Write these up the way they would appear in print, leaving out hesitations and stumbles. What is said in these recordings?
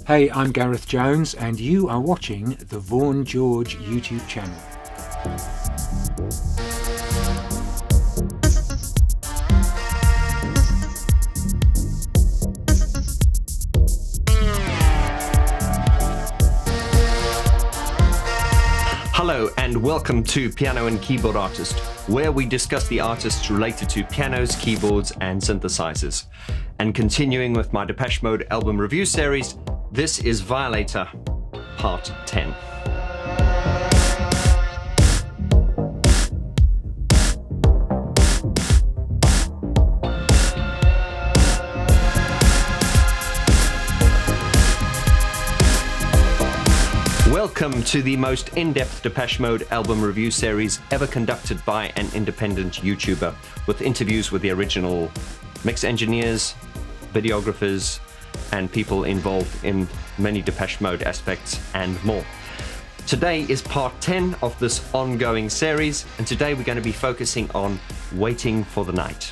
Hey, I'm Gareth Jones and you are watching the Vaughn George YouTube channel. Hello and welcome to Piano and Keyboard Artist, where we discuss the artists related to pianos, keyboards and synthesizers. And continuing with my Depeche Mode album review series, this is Violator, Part 10. Welcome to the most in-depth Depeche Mode album review series ever conducted by an independent YouTuber, with interviews with the original mix engineers, videographers, and people involved in many Depeche Mode aspects and more. Today is part 10 of this ongoing series, and today we're going to be focusing on Waiting for the Night.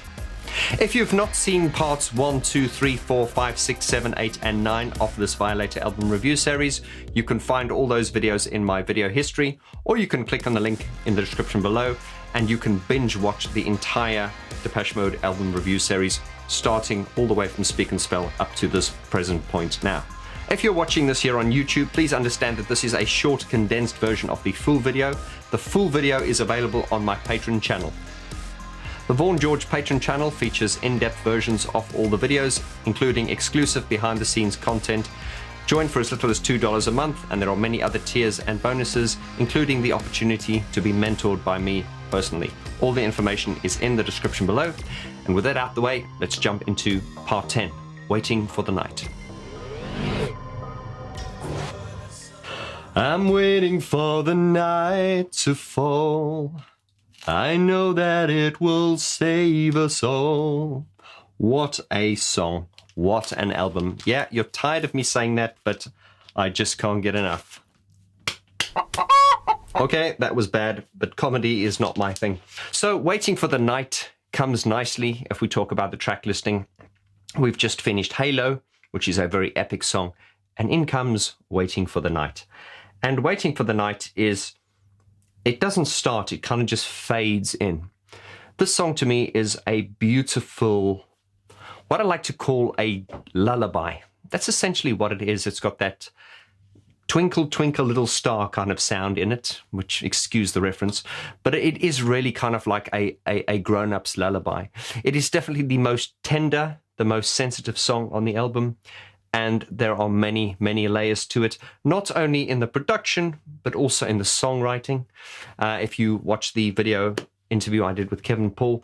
If you've not seen parts 1, 2, 3, 4, 5, 6, 7, 8, and 9 of this Violator album review series, you can find all those videos in my video history, or you can click on the link in the description below, and you can binge watch the entire Depeche Mode album review series, starting all the way from Speak and Spell up to this present point now. If you're watching this here on YouTube, please understand that this is a short, condensed version of the full video. The full video is available on my Patreon channel. The Vaughn George Patreon channel features in-depth versions of all the videos, including exclusive behind-the-scenes content. Join for as little as $2 a month, and there are many other tiers and bonuses, including the opportunity to be mentored by me personally. All the information is in the description below. And with that out the way, let's jump into part 10, Waiting for the Night. I'm waiting for the night to fall. I know that it will save us all. What a song. What an album. Yeah, you're tired of me saying that, but I just can't get enough. Okay, that was bad, but comedy is not my thing. So, Waiting for the Night comes nicely if we talk about the track listing. We've just finished Halo, which is a very epic song, and in comes Waiting for the Night. And Waiting for the Night is... it doesn't start, it kind of just fades in. This song to me is a beautiful, what I like to call a lullaby. That's essentially what it is. It's got that twinkle, twinkle, little star kind of sound in it, which, excuse the reference, but it is really kind of like a grown-up's lullaby. It is definitely the most tender, the most sensitive song on the album. And there are many, many layers to it, not only in the production, but also in the songwriting. If you watch the video interview I did with Kevin Paul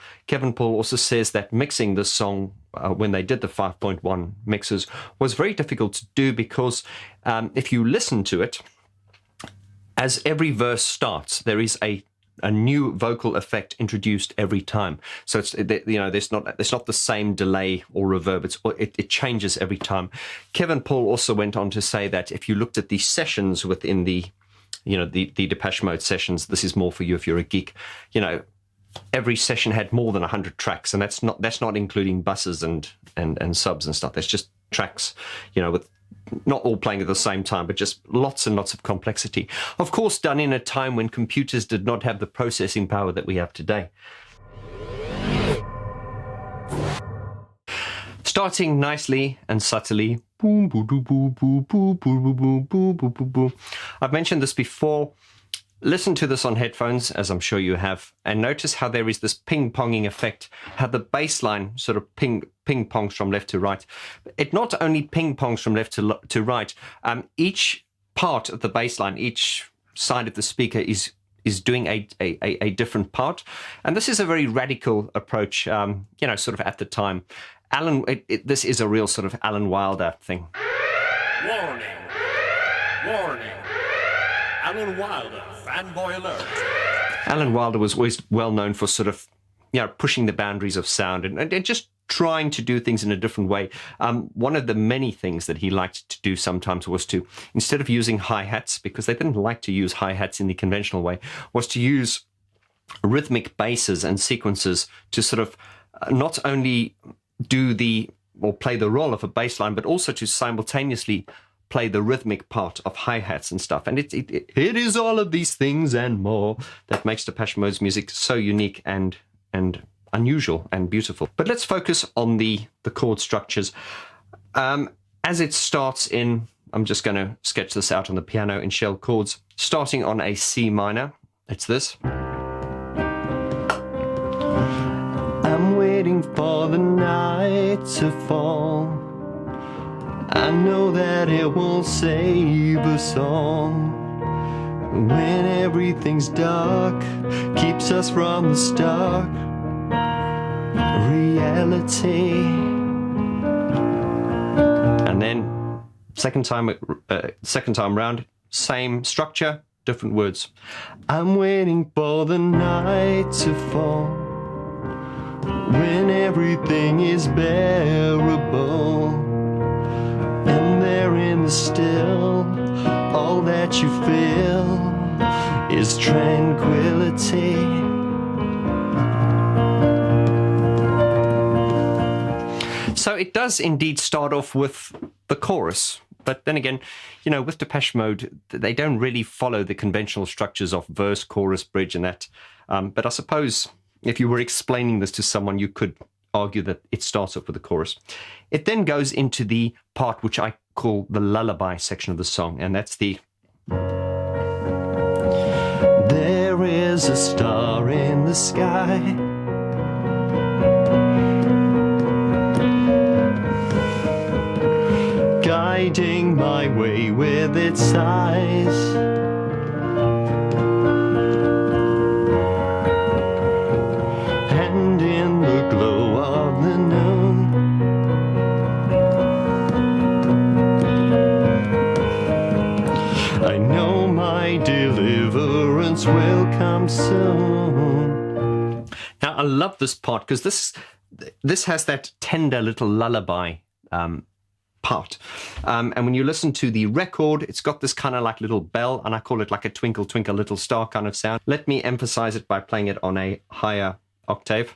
also says that mixing this song when they did the 5.1 mixes was very difficult to do because if you listen to it, as every verse starts, there is a new vocal effect introduced every time. So it's, you know, there's not the same delay or reverb. It changes every time. Kevin Paul also went on to say that if you looked at the sessions within the, you know, the Depeche Mode sessions, this is more for you if you're a geek, you know, every session had more than 100 tracks, and that's not including buses and subs and stuff. There's just tracks, you know, with not all playing at the same time, but just lots and lots of complexity. Of course, done in a time when computers did not have the processing power that we have today. Starting nicely and subtly. I've mentioned this before. Listen to this on headphones, as I'm sure you have, and notice how there is this ping-ponging effect, how the bass line sort of ping-pongs from left to right. It not only ping-pongs from left to right, each part of the bass line, each side of the speaker is doing a different part. And this is a very radical approach, you know, sort of at the time. This is a real sort of Alan Wilder thing. Warning! Warning! Alan Wilder, fanboy alert. Alan Wilder was always well known for sort of, you know, pushing the boundaries of sound and just trying to do things in a different way. One of the many things that he liked to do sometimes was to, instead of using hi-hats, because they didn't like to use hi-hats in the conventional way, was to use rhythmic basses and sequences to sort of not only do the or play the role of a bass line, but also to simultaneously play the rhythmic part of hi-hats and stuff. And it is all of these things and more that makes Depeche Mode's music so unique and unusual and beautiful. But let's focus on the chord structures. As it starts in, I'm just going to sketch this out on the piano in shell chords, starting on a C minor. It's this. I'm waiting for the night to fall. I know that it will save us all. When everything's dark, keeps us from the stark reality. And then second time round, same structure, different words. I'm waiting for the night to fall. When everything is bearable, and there in the still, all that you feel is tranquility. So it does indeed start off with the chorus. But then again, you know, with Depeche Mode, they don't really follow the conventional structures of verse, chorus, bridge, and that. But I suppose if you were explaining this to someone, you could argue that it starts off with the chorus. It then goes into the part which I call the lullaby section of the song, and that's the... There is a star in the sky, guiding my way with its eyes. And in the glow of the noon, I know my deliverance will come soon. Now, I love this part because this has that tender little lullaby part. And when you listen to the record, it's got this kind of like little bell, and I call it like a twinkle, twinkle, little star kind of sound. Let me emphasize it by playing it on a higher octave.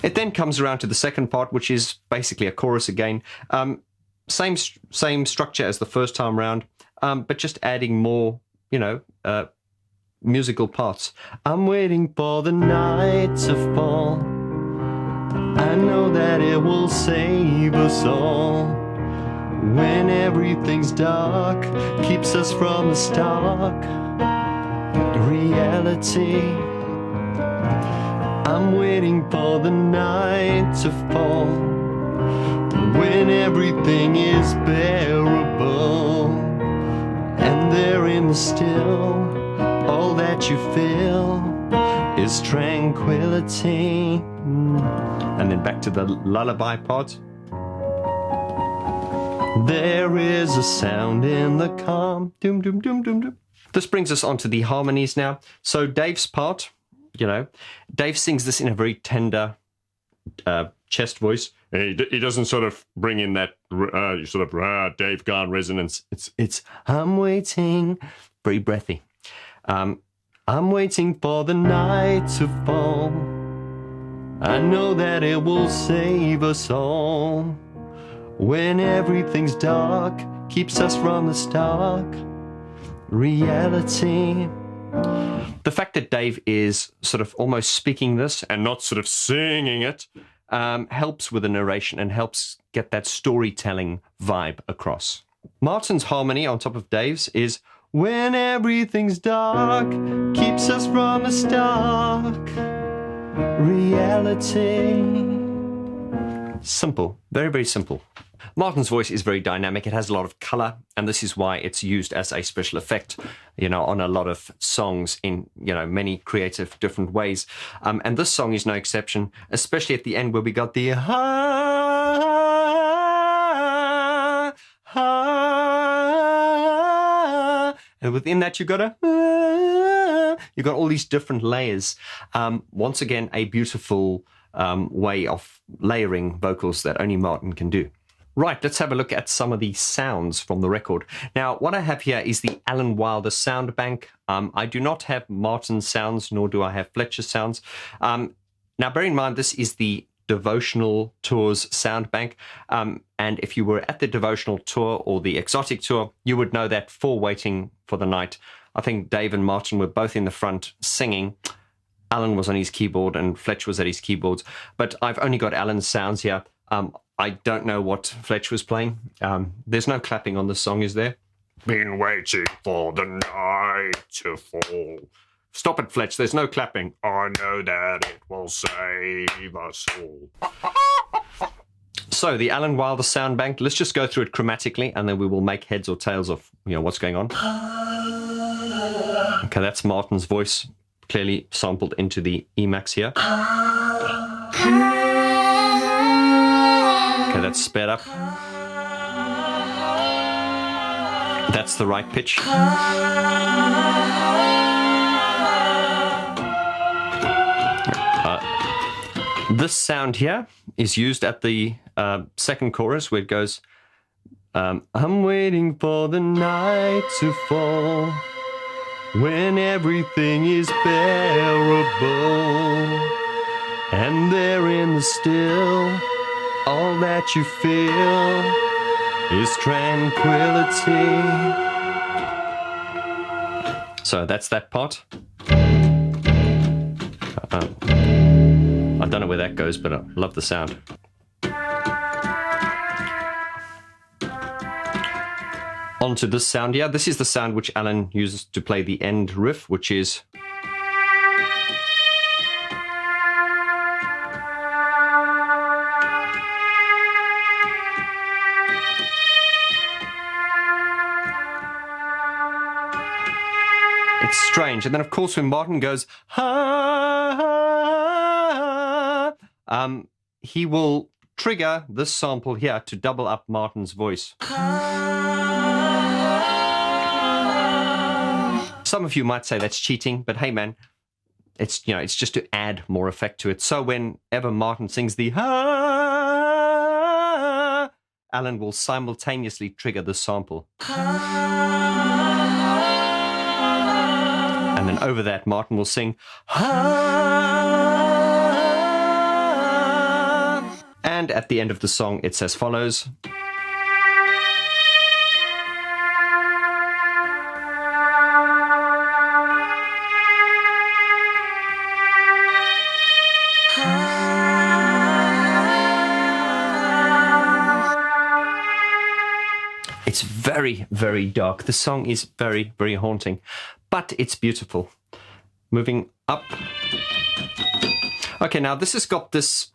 It then comes around to the second part, which is basically a chorus again. Same structure as the first time round, but just adding more, musical parts. I'm waiting for the night to fall. I know that it will save us all. When everything's dark, keeps us from the stark reality. I'm waiting for the night to fall, when everything is bearable, and there in the still, all that you feel is tranquility. And then back to the lullaby part. There is a sound in the calm. Doom, doom, doom, doom, doom. This brings us on to the harmonies now. So Dave's part, Dave sings this in a very tender chest voice. He doesn't sort of bring in that Dave Gahan resonance. It's I'm waiting, very breathy. I'm waiting for the night to fall. I know that it will save us all. When everything's dark, keeps us from the stark reality. The fact that Dave is sort of almost speaking this and not sort of singing it helps with the narration and helps get that storytelling vibe across. Martin's harmony on top of Dave's is when everything's dark, keeps us from the stark reality. Simple, very, very simple. Martin's voice is very dynamic. It has a lot of color, and this is why it's used as a special effect, you know, on a lot of songs in, you know, many creative different ways. And this song is no exception, especially at the end where we got the ha, ha, and within that you got a you got all these different layers. Once again, a beautiful way of layering vocals that only Martin can do. Right, let's have a look at some of the sounds from the record. Now, what I have here is the Alan Wilder sound bank. I do not have Martin's sounds, nor do I have Fletcher's sounds. Now, bear in mind, this is the Devotional Tour's sound bank. And if you were at the Devotional Tour or the Exotic Tour, you would know that for Waiting for the Night, I think Dave and Martin were both in the front singing. Alan was on his keyboard and Fletcher was at his keyboards. But I've only got Alan's sounds here. I don't know what Fletcher was playing. There's no clapping on this song, is there? Been waiting for the night to fall. Stop it, Fletch. There's no clapping. I know that it will save us all. So the Alan Wilder sound bank, let's just go through it chromatically and then we will make heads or tails of, you know, what's going on. Okay, that's Martin's voice, clearly sampled into the Emax here. Okay, that's sped up. That's the right pitch. This sound here is used at the second chorus where it goes, I'm waiting for the night to fall when everything is bearable and there in the still all that you feel is tranquility. So that's that part. I don't know where that goes, but I love the sound. Onto this sound here. This is the sound which Alan uses to play the end riff, which is... It's strange. And then, of course, when Martin goes, he will trigger this sample here to double up Martin's voice. Some of you might say that's cheating, but hey man, it's, you know, it's just to add more effect to it. So whenever Martin sings the Alan will simultaneously trigger the sample. And then over that, Martin will sing and at the end of the song, it's as follows. It's very, very dark. The song is very, very haunting, but it's beautiful. Moving up. Okay, now this has got this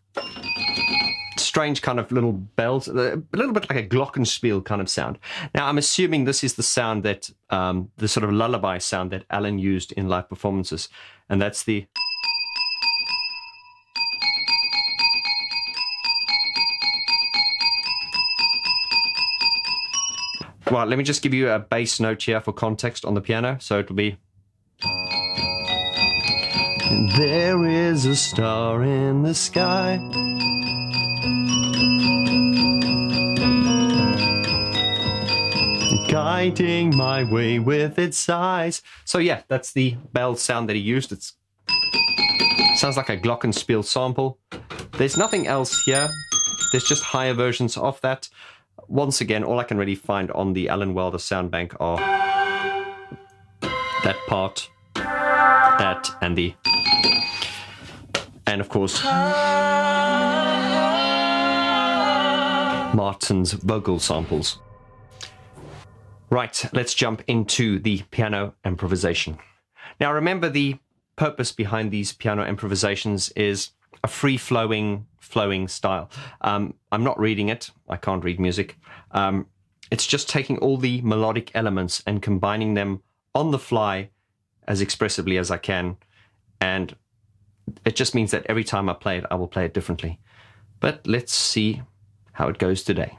strange kind of little bells, a little bit like a glockenspiel kind of sound. Now, I'm assuming this is the sound that, the sort of lullaby sound that Alan used in live performances, and that's the... Right, let me just give you a bass note here for context on the piano. So it'll be... There is a star in the sky. Guiding my way with its eyes. So yeah, that's the bell sound that he used. It sounds like a glockenspiel sample. There's nothing else here. There's just higher versions of that. Once again, all I can really find on the Alan Wilder sound bank are that part, that, and the... And of course, Martin's vocal samples. Right, let's jump into the piano improvisation. Now remember, the purpose behind these piano improvisations is a free-flowing style. I'm not reading it. I can't read music. It's just taking all the melodic elements and combining them on the fly as expressively as I can. And it just means that every time I play it, I will play it differently. But let's see how it goes today.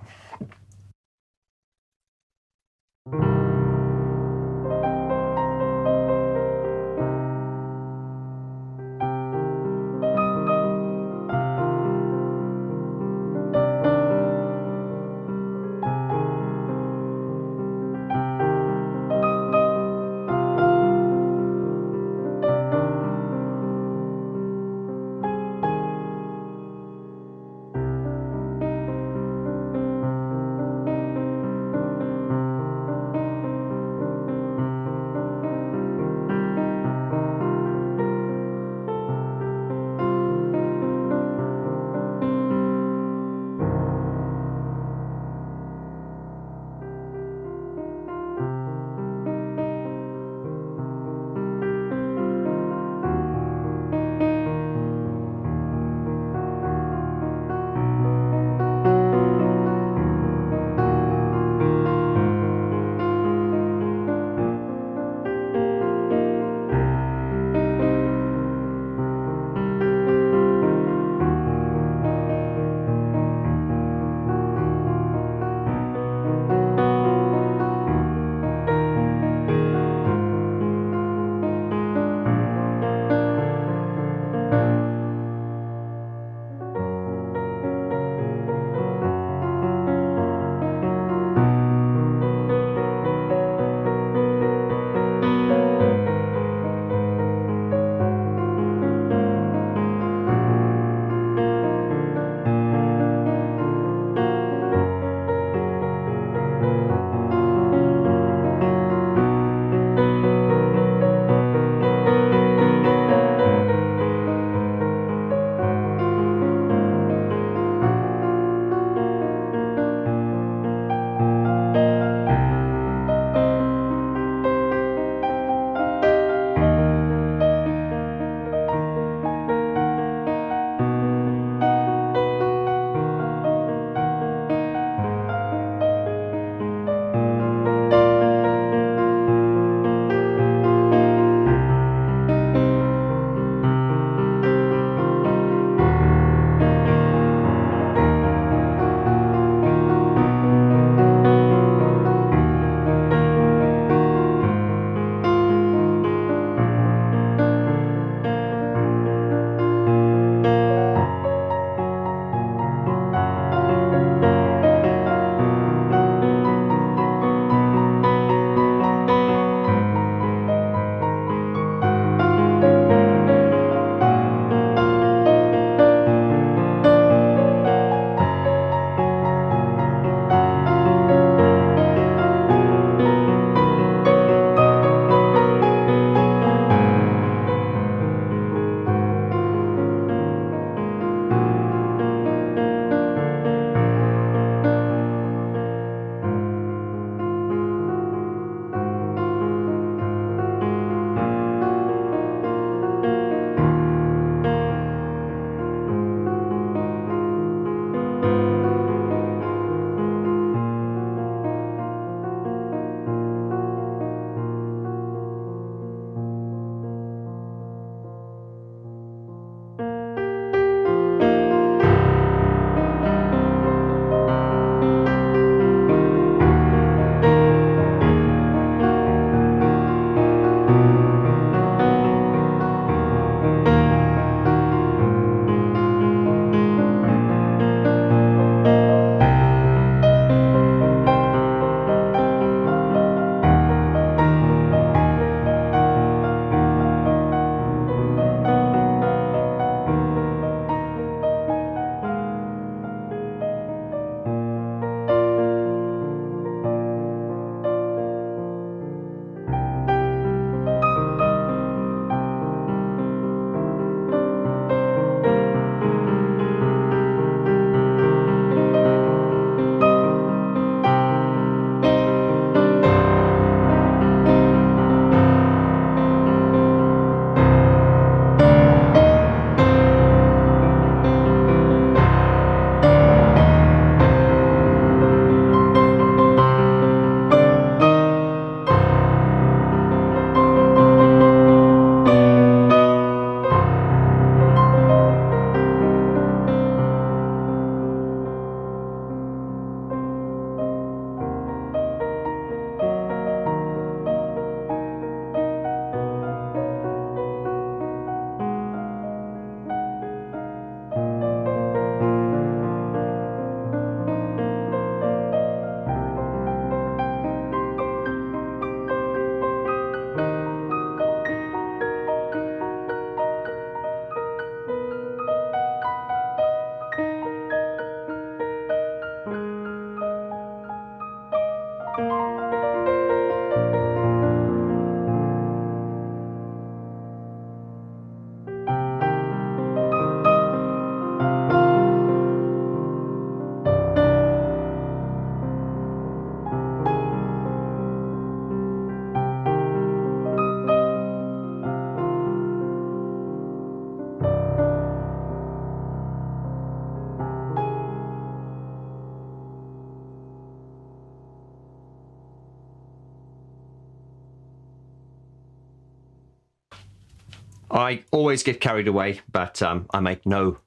I always get carried away, but I make no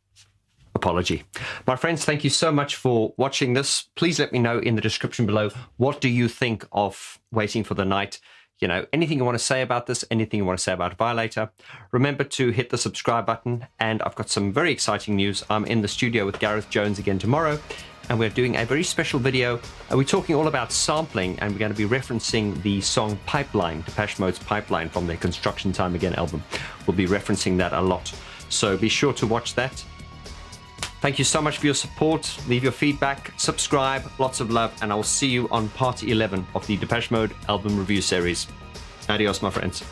apology. My friends, thank you so much for watching this. Please let me know in the description below, what do you think of Waiting for the Night? You know, anything you want to say about this, anything you want to say about Violator. Remember to hit the subscribe button, and I've got some very exciting news. I'm in the studio with Gareth Jones again tomorrow, and we're doing a very special video. We're talking all about sampling, and we're going to be referencing the song Pipeline, Depeche Mode's Pipeline from their Construction Time Again album. We'll be referencing that a lot, so be sure to watch that. Thank you so much for your support. Leave your feedback, subscribe, lots of love, and I will see you on part 11 of the Depeche Mode album review series. Adios, my friends.